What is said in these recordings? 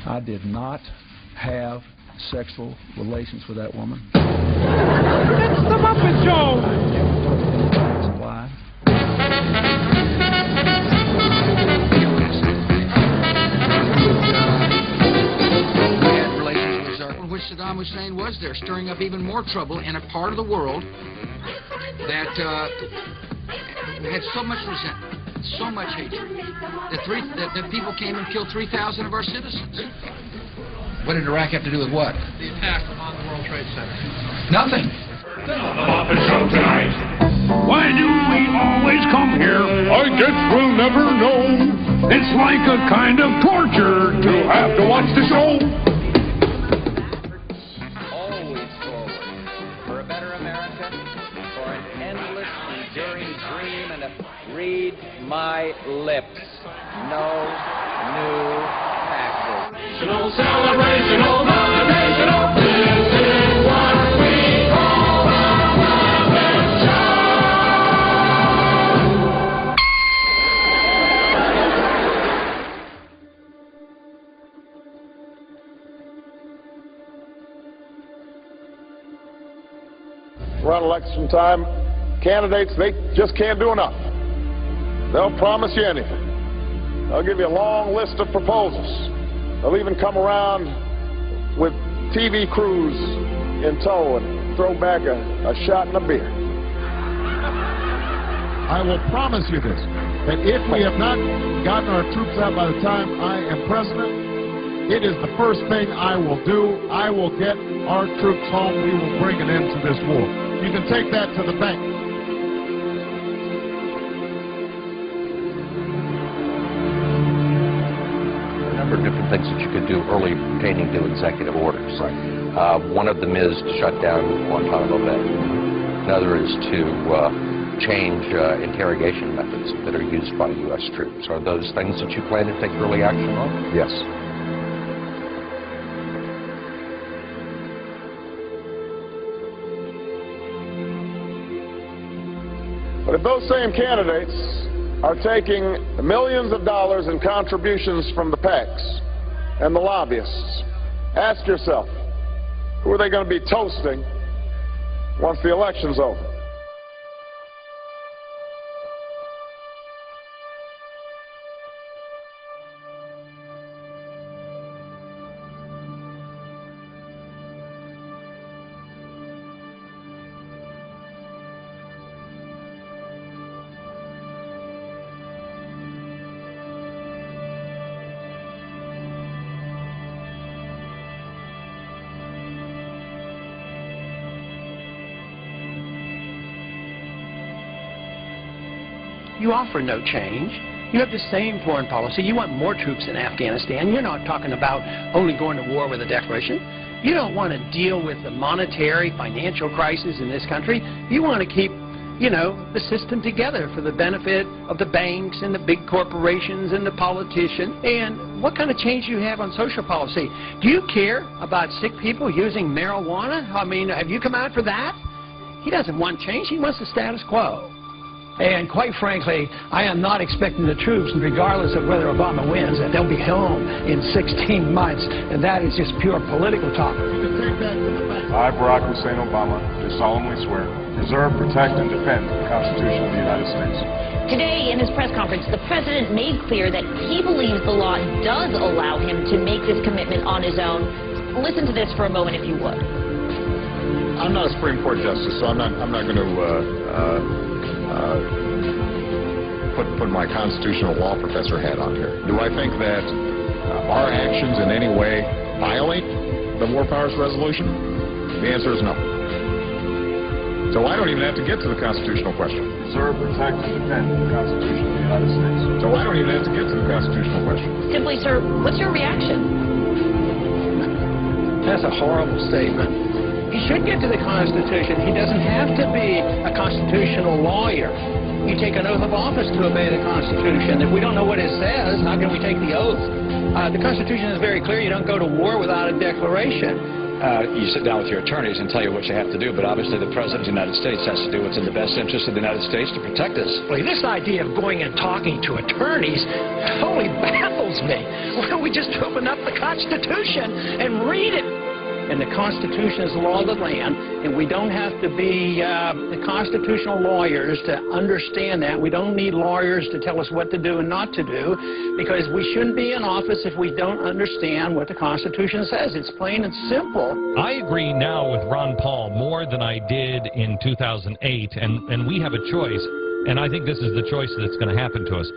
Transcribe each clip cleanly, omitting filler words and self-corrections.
I did not have sexual relations with that woman. That's the Muppet Show! I never told anybody it's a lie. Had relations with Zarqin, which Saddam Hussein was there, stirring up even more trouble in a part of the world that had so much resentment, so much hatred, that people came and killed 3,000 of our citizens. What did Iraq have to do with what? The attack on the World Trade Center. Nothing. The Muppet Show tonight. Why do we always come here? I guess we'll never know. It's like a kind of torture to have to watch the show. Always forward for a better America, for an endless, enduring dream, and read my lips. No new taxes. Celebrational, motivational. This is what we call the Muppet Show. Around election time, candidates, they just can't do enough. They'll promise you anything. They'll give you a long list of proposals. They'll even come around with TV crews in tow and throw back a shot and a beer. I will promise you this, that if we have not gotten our troops out by the time I am president, it is the first thing I will do. I will get our troops home. We will bring an end to this war. You can take that to the bank. Different things that you could do early pertaining to executive orders. Right. One of them is to shut down Guantanamo Bay. Another is to change interrogation methods that are used by U.S. troops. Are those things that you plan to take early action on? Yes. But if those same candidates are taking millions of dollars in contributions from the PACs and the lobbyists, ask yourself, who are they going to be toasting once the election's over? You offer no change. You have the same foreign policy. You want more troops in Afghanistan. You're not talking about only going to war with a declaration. You don't want to deal with the monetary, financial crisis in this country. You want to keep, you know, the system together for the benefit of the banks and the big corporations and the politicians. And what kind of change do you have on social policy? Do you care about sick people using marijuana? I mean, have you come out for that? He doesn't want change. He wants the status quo. And quite frankly, I am not expecting the troops, regardless of whether Obama wins, that they'll be home in 16 months. And that is just pure political talk. I, Barack Hussein Obama, do solemnly swear to preserve, protect, and defend the Constitution of the United States. Today, in his press conference, the president made clear that he believes the law does allow him to make this commitment on his own. Listen to this for a moment, if you would. I'm not a Supreme Court justice, so I'm not going to put my constitutional law professor hat on here. Do I think that our actions in any way violate the War Powers Resolution? The answer is no. So I don't even have to get to the constitutional question. Preserve, protect, and defend the Constitution of the United States. So I don't even have to get to the constitutional question. Simply, sir, what's your reaction? That's a horrible statement. He should get to the Constitution. He doesn't have to be a constitutional lawyer. You take an oath of office to obey the Constitution. If we don't know what it says, how can we take the oath? The Constitution is very clear. You don't go to war without a declaration. you sit down with your attorneys and tell you what you have to do, but obviously the President of the United States has to do what's in the best interest of the United States to protect us. This idea of going and talking to attorneys totally baffles me. Why don't we just open up the Constitution and read it? And the Constitution is the law of the land, and we don't have to be the constitutional lawyers to understand that. We don't need lawyers to tell us what to do and not to do, because we shouldn't be in office if we don't understand what the Constitution says. It's plain and simple. I agree now with Ron Paul more than I did in 2008, and we have a choice, and I think this is the choice that's going to happen to us.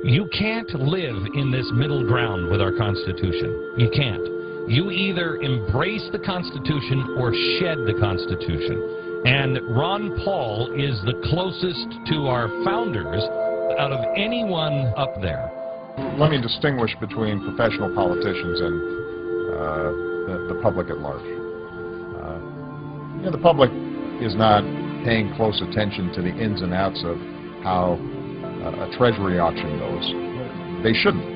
You can't live in this middle ground with our Constitution. You can't. You either embrace the Constitution or shed the Constitution. And Ron Paul is the closest to our founders out of anyone up there. Let me distinguish between professional politicians and the public at large. The public is not paying close attention to the ins and outs of how a Treasury auction goes. They shouldn't.